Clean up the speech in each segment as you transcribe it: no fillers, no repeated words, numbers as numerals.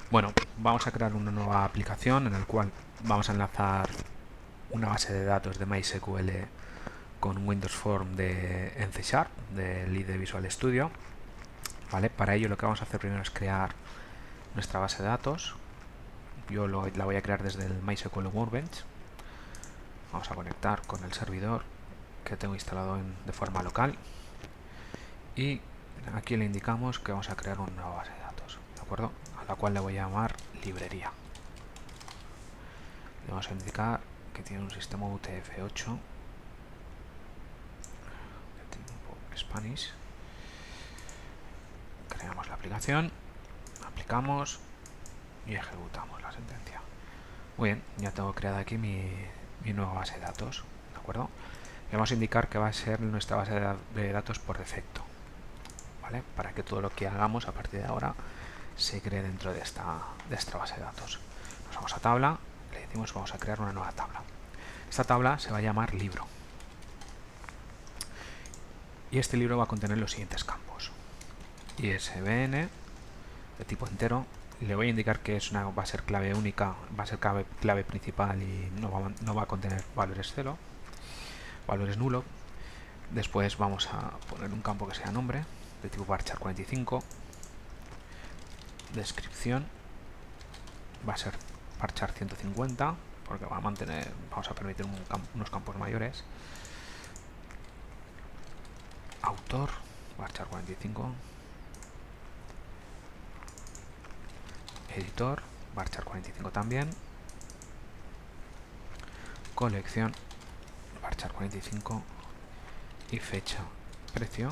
Bueno, vamos a crear una nueva aplicación en la cual vamos a enlazar una base de datos de MySQL con Windows Form en C Sharp, del IDE Visual Studio. ¿Vale? Para ello lo que vamos a hacer primero es crear nuestra base de datos. Yo la voy a crear desde el MySQL Workbench. Vamos a conectar con el servidor que tengo instalado de forma local. Y aquí le indicamos que vamos a crear una nueva base de datos, ¿de acuerdo? A la cual le voy a llamar librería. Le vamos a indicar que tiene un sistema UTF-8 de tipo Spanish. Creamos la aplicación, aplicamos y ejecutamos la sentencia. Muy bien, ya tengo creada aquí mi nueva base de datos, ¿de acuerdo? Le vamos a indicar que va a ser nuestra base de datos por defecto, ¿vale? Para que todo lo que hagamos a partir de ahora se cree dentro de esta base de datos. Nos vamos a tabla, le decimos vamos a crear una nueva tabla. Esta tabla se va a llamar libro. Y este libro va a contener los siguientes campos: ISBN de tipo entero. Le voy a indicar que va a ser clave única, va a ser clave principal y no va a contener valores cero, valores nulo. Después vamos a poner un campo que sea nombre de tipo varchar 45. Descripción va a ser varchar 150 porque vamos a permitir unos campos mayores. Autor varchar 45. Editor varchar 45 también. Colección varchar 45 y fecha. Precio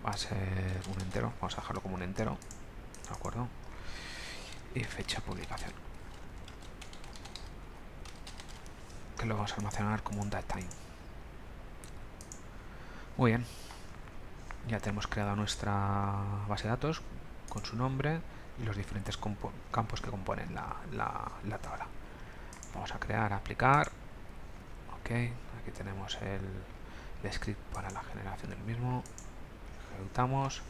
va a ser un entero, vamos a dejarlo como un entero, ¿de acuerdo? Y fecha de publicación, que lo vamos a almacenar como un datetime. Muy bien, ya tenemos creada nuestra base de datos con su nombre y los diferentes campos que componen la tabla. Vamos a crear, aplicar. Ok, aquí tenemos el script para la generación del mismo. Ejecutamos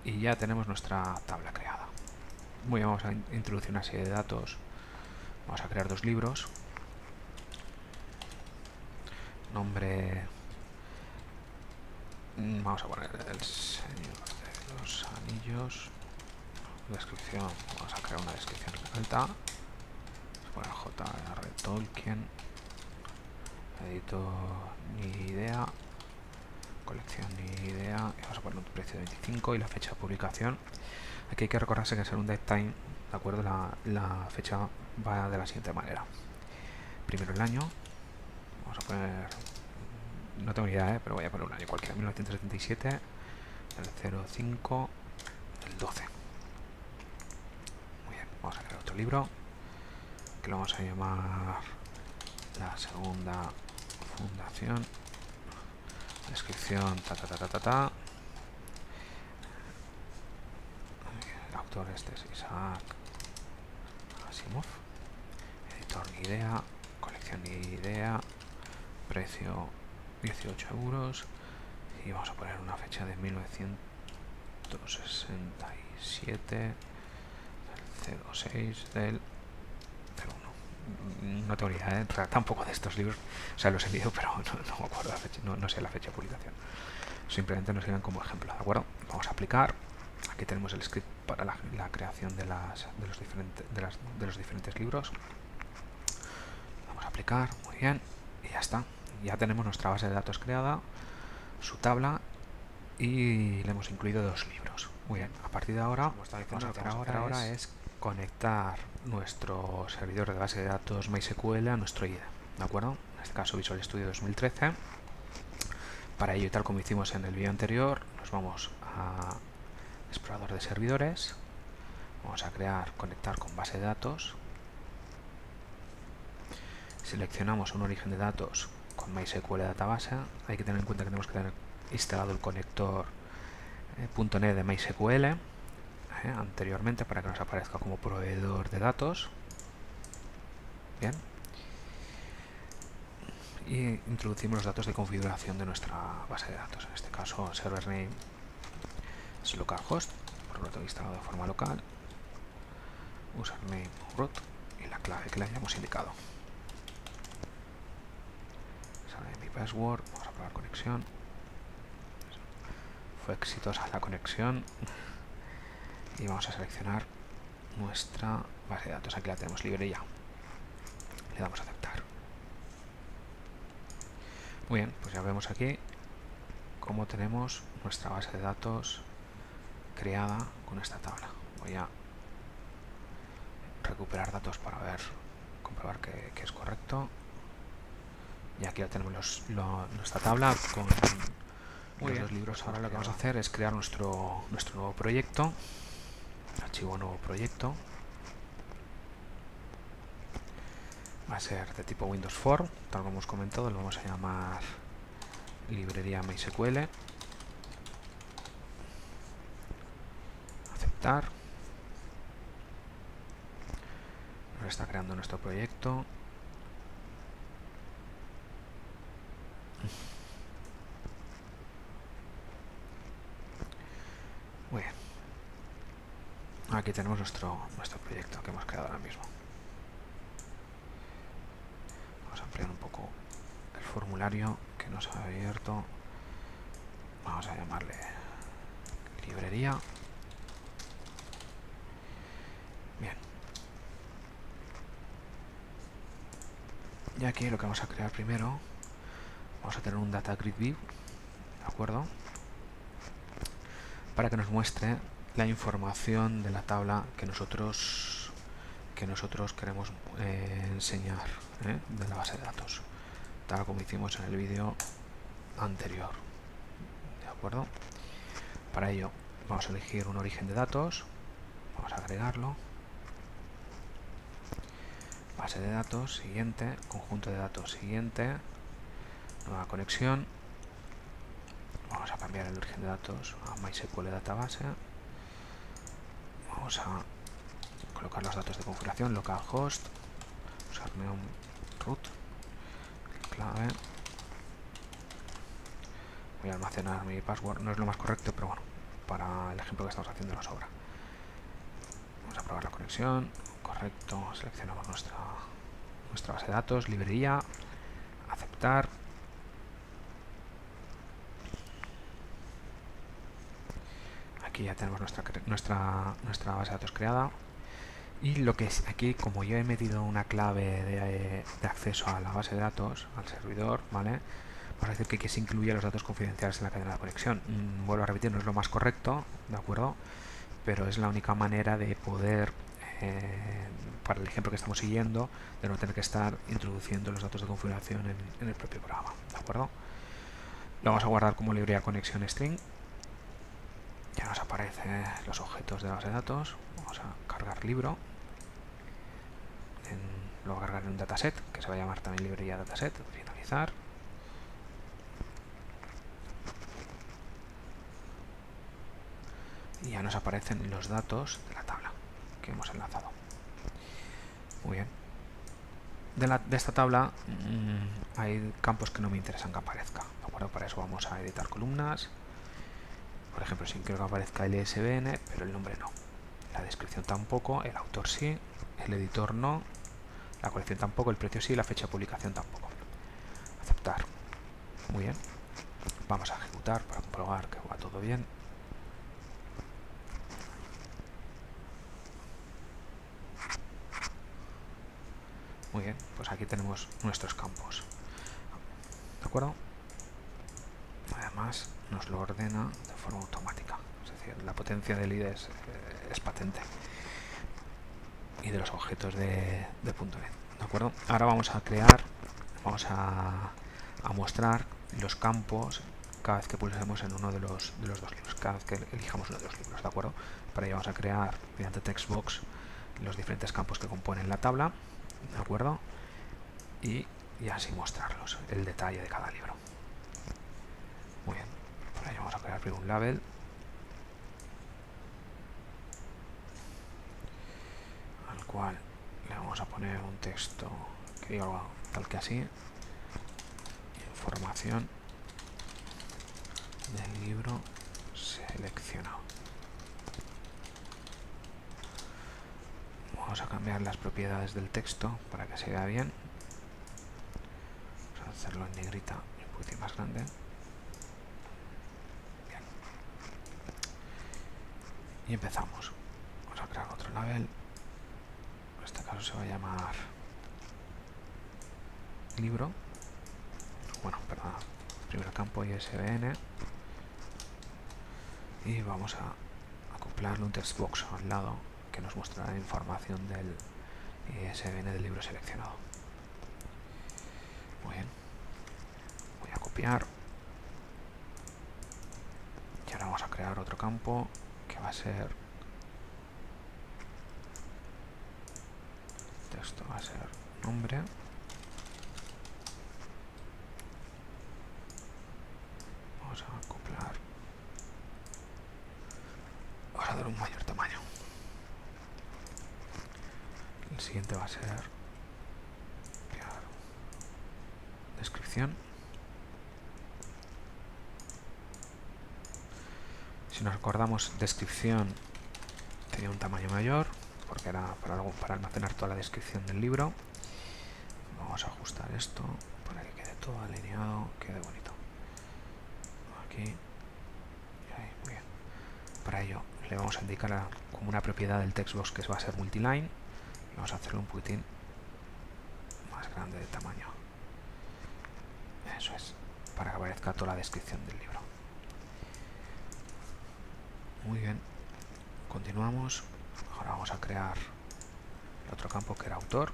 y ya tenemos nuestra tabla creada. Muy bien, vamos a introducir una serie de datos. Vamos a crear dos libros. Nombre, vamos a poner El Señor de los Anillos. Descripción, vamos a crear una descripción alta. Vamos a poner J.R. Tolkien. Editor, ni idea. Colección, ni idea. Y vamos a poner un precio de 25 y la fecha de publicación. Aquí hay que recordarse que al ser un datetime, ¿de acuerdo? La fecha va de la siguiente manera: primero el año, vamos a poner, no tengo ni idea, pero voy a poner un año cualquiera, 1977, el 05 del 12. Muy bien, vamos a crear otro libro que lo vamos a llamar La Segunda Fundación. Descripción, el autor este es Isaac Asimov. Editor, ni idea. Colección, ni idea. Precio 18 euros y vamos a poner una fecha de 1967 del 06 del 01. No tengo ni idea, tampoco de estos libros, o sea, los he leído, pero no me acuerdo la fecha, no sé la fecha de publicación. Simplemente nos sirven como ejemplo, ¿de acuerdo? Vamos a aplicar. Aquí tenemos el script para la creación de los diferentes libros. Vamos a aplicar, muy bien, y ya está. Ya tenemos nuestra base de datos creada, su tabla, y le hemos incluido dos libros. Muy bien, a partir de ahora, lo que vamos a hacer ahora es conectar nuestro servidor de base de datos MySQL a nuestro IDE, ¿de acuerdo? En este caso Visual Studio 2013. Para ello, tal como hicimos en el vídeo anterior, nos vamos a explorador de servidores, vamos a conectar con base de datos, seleccionamos un origen de datos con MySQL Database. Hay que tener en cuenta que tenemos que tener instalado el conector .NET de MySQL anteriormente para que nos aparezca como proveedor de datos. Bien, y introducimos los datos de configuración de nuestra base de datos. En este caso, server name es localhost, por lo tanto instalado de forma local. username root y la clave que le hayamos indicado. Sale mi password, vamos a probar conexión. Fue exitosa la conexión y vamos a seleccionar nuestra base de datos. Aquí la tenemos libre ya. Le damos a aceptar. Muy bien, pues ya vemos aquí cómo tenemos nuestra base de datos creada con esta tabla. Voy a recuperar datos para comprobar que es correcto. Y aquí ya tenemos nuestra tabla con los dos libros. Ahora lo que vamos a hacer es crear nuestro nuevo proyecto. Archivo nuevo proyecto. Va a ser de tipo Windows Form, tal como hemos comentado. Lo vamos a llamar librería MySQL. Aceptar. Nos está creando nuestro proyecto. Muy bien. Aquí tenemos nuestro proyecto que hemos creado ahora mismo. Vamos a ampliar un poco el formulario que nos ha abierto. Vamos a llamarle librería. Bien. Y aquí lo que vamos a crear primero, vamos a tener un data grid view, ¿de acuerdo? Para que nos muestre la información de la tabla que nosotros queremos enseñar, de la base de datos, tal como hicimos en el vídeo anterior, ¿de acuerdo? Para ello vamos a elegir un origen de datos, vamos a agregarlo, base de datos, siguiente, conjunto de datos, siguiente, nueva conexión. Vamos a cambiar el origen de datos a MySQL Database. Vamos a colocar los datos de configuración, localhost, username root, clave. Voy a almacenar mi password, no es lo más correcto, pero bueno, para el ejemplo que estamos haciendo nos sobra. Vamos a probar la conexión, correcto, seleccionamos nuestra base de datos, librería, aceptar. Aquí ya tenemos nuestra base de datos creada. Y lo que es aquí, como yo he metido una clave de acceso a la base de datos, al servidor, ¿vale? Vamos a decir que se incluye los datos confidenciales en la cadena de conexión. Vuelvo a repetir, no es lo más correcto, ¿de acuerdo? Pero es la única manera de poder, para el ejemplo que estamos siguiendo, de no tener que estar introduciendo los datos de configuración en el propio programa, ¿de acuerdo? Lo vamos a guardar como librería conexión string. Ya nos aparecen los objetos de la base de datos. Vamos a cargar libro. Lo voy a cargar en un dataset, que se va a llamar también librería dataset. Finalizar. Y ya nos aparecen los datos de la tabla que hemos enlazado. Muy bien. De esta tabla hay campos que no me interesan que aparezca, ¿de acuerdo? Para eso vamos a editar columnas. Por ejemplo, si quiero que aparezca el ISBN, pero el nombre no. La descripción tampoco, el autor sí, el editor no, la colección tampoco, el precio sí, la fecha de publicación tampoco. Aceptar. Muy bien. Vamos a ejecutar para comprobar que va todo bien. Muy bien, pues aquí tenemos nuestros campos. ¿De acuerdo? Además nos lo ordena de forma automática. Es decir, la potencia del IDE es patente. Y de los objetos de .NET. ¿De acuerdo? Ahora vamos a crear, vamos a mostrar los campos cada vez que pulsemos en uno de los dos libros, cada vez que elijamos uno de los libros, ¿de acuerdo? Para ello vamos a crear mediante textbox los diferentes campos que componen la tabla, ¿de acuerdo? Y así mostrarlos, el detalle de cada libro. Muy bien, para ello vamos a crear primero un label, al cual le vamos a poner un texto que diga algo tal que así: información del libro seleccionado. Vamos a cambiar las propiedades del texto para que se vea bien. Vamos a hacerlo en negrita y un poquitín más grande. Bien. Y empezamos. Vamos a crear otro label. En este caso se va a llamar libro. Bueno, perdón. Primer campo ISBN. Y vamos a acoplarle un text box al lado que nos muestra la información del ISBN del libro seleccionado. Muy bien. Voy a copiar. Y ahora vamos a crear otro campo que va a ser... Texto va a ser nombre. Vamos a acoplar. Vamos a dar un mayor tamaño. El siguiente va a ser descripción. Si nos recordamos, descripción tenía un tamaño mayor porque era para almacenar toda la descripción del libro. Vamos a ajustar esto para que quede todo alineado, quede bonito. Aquí y ahí, muy bien. Para ello le vamos a indicar como una propiedad del textbox que va a ser multiline y vamos a hacerlo un poquitín más grande de tamaño. Eso es, para que aparezca toda la descripción del libro. Muy bien, continuamos. Ahora vamos a crear el otro campo que era autor.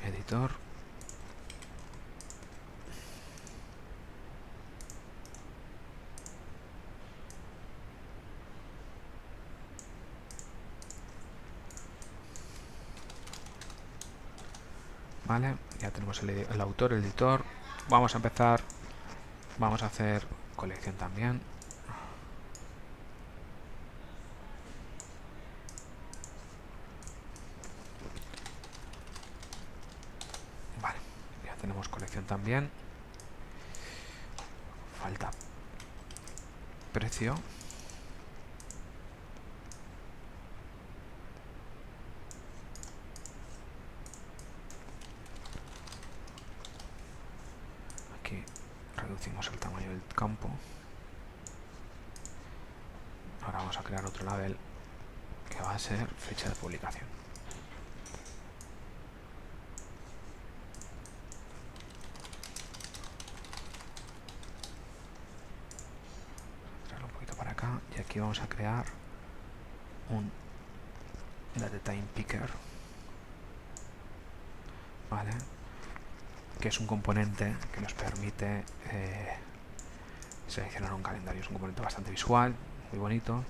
Editor. Vale, ya tenemos el autor, el editor. Vamos a empezar. Vamos a hacer colección también. Vale, ya tenemos colección también. Falta precio. Aquí reducimos el tamaño del campo. Ahora vamos a crear otro label que va a ser fecha de publicación. Traerlo un poquito para acá y aquí vamos a crear un datetime picker, vale, que es un componente que nos permite seleccionar un calendario. Es un componente bastante visual, muy bonito,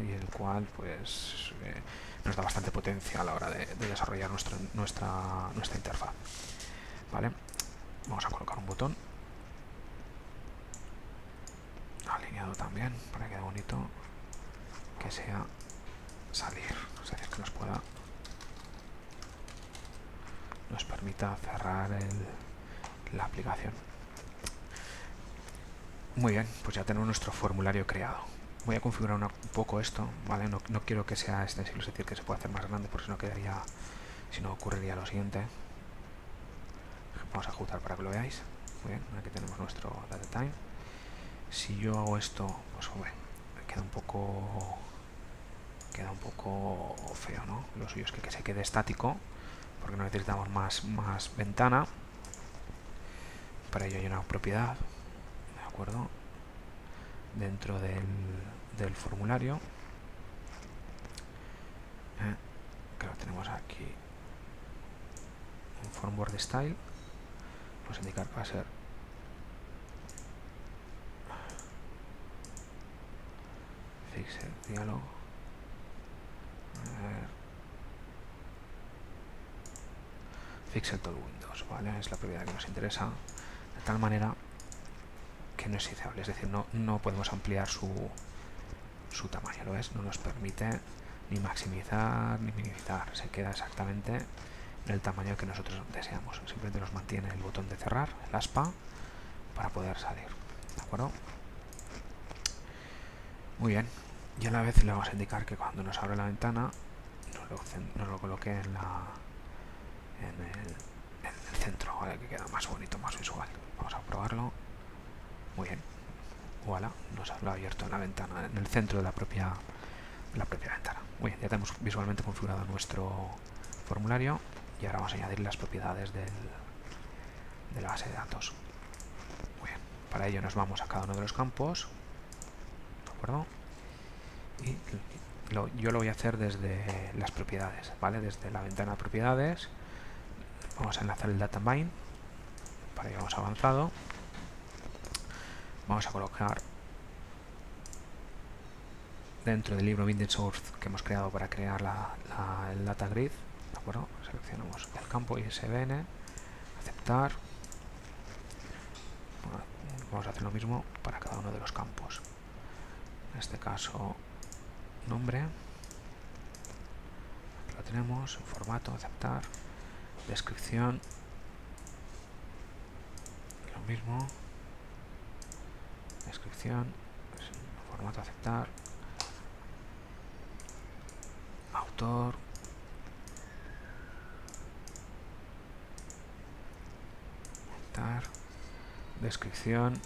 y el cual pues nos da bastante potencia a la hora de desarrollar nuestra interfaz. Vale, vamos a colocar un botón alineado también para que quede bonito, que sea salir, es decir, que nos permita cerrar la aplicación. Muy bien, pues ya tenemos nuestro formulario creado. Voy a configurar un poco esto, ¿vale? No quiero que sea extensible, es decir, que se pueda hacer más grande, porque si no ocurriría lo siguiente. Vamos a ajustar para que lo veáis. Muy bien, aquí tenemos nuestro datetime. Si yo hago esto, pues hombre, queda un poco feo, ¿no? Lo suyo es que se quede estático, porque no necesitamos más ventana. Para ello hay una propiedad, ¿de acuerdo? Dentro del formulario, que lo tenemos aquí, un form word style. Vamos a indicar que va a ser fixed dialog. Fixed all windows, ¿vale? Es la propiedad que nos interesa, de tal manera que no es izable, es decir, no podemos ampliar su tamaño, ¿lo ves? No nos permite ni maximizar ni minimizar, se queda exactamente en el tamaño que nosotros deseamos. Simplemente nos mantiene el botón de cerrar, el aspa, para poder salir. ¿De acuerdo? Muy bien. Y a la vez le vamos a indicar que cuando nos abre la ventana nos lo coloque en el centro, ¿vale? Que queda más bonito, más visual. Vamos a probarlo. Muy bien. Voilà, nos lo ha abierto en la ventana, en el centro de la propia ventana. Muy bien, ya tenemos visualmente configurado nuestro formulario y ahora vamos a añadir las propiedades de la base de datos. Muy bien, para ello nos vamos a cada uno de los campos, ¿de acuerdo? Y yo lo voy a hacer desde las propiedades, ¿vale? Desde la ventana de propiedades vamos a enlazar el databind, para ello hemos avanzado. Vamos a colocar dentro del libro binding source que hemos creado para crear el data grid, ¿de acuerdo? Seleccionamos el campo ISBN, aceptar. Bueno, vamos a hacer lo mismo para cada uno de los campos. En este caso, nombre, aquí lo tenemos, formato, aceptar, descripción, lo mismo, descripción, formato, aceptar, autor, aceptar, descripción,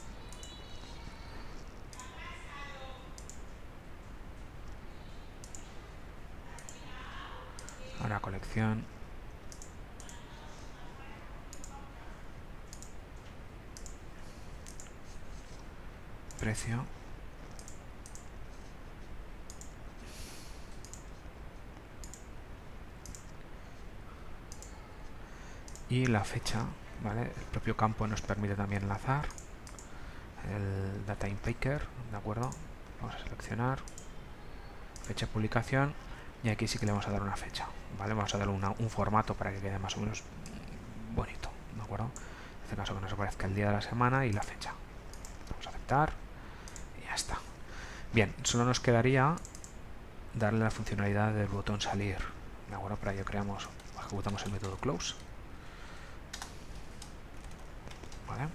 ahora colección, precio, y la fecha, ¿vale? El propio campo nos permite también enlazar el data inpacker, ¿de acuerdo? Vamos a seleccionar fecha de publicación y aquí sí que le vamos a dar una fecha, ¿vale? Vamos a darle un formato para que quede más o menos bonito, ¿de acuerdo? En este caso que nos aparezca el día de la semana y la fecha. Vamos a aceptar y ya está. Bien, solo nos quedaría darle la funcionalidad del botón salir, ¿de acuerdo? Para ello ejecutamos el método close, ¿vale?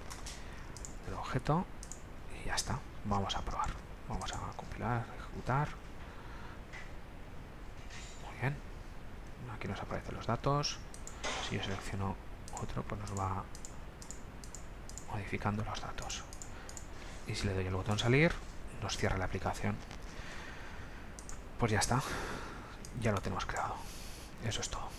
El objeto y ya está. Vamos a probar. Vamos a compilar, ejecutar. Muy bien. Aquí nos aparecen los datos. Si yo selecciono otro, pues nos va modificando los datos. Y si le doy el botón salir, nos cierra la aplicación. Pues ya está. Ya lo tenemos creado. Eso es todo.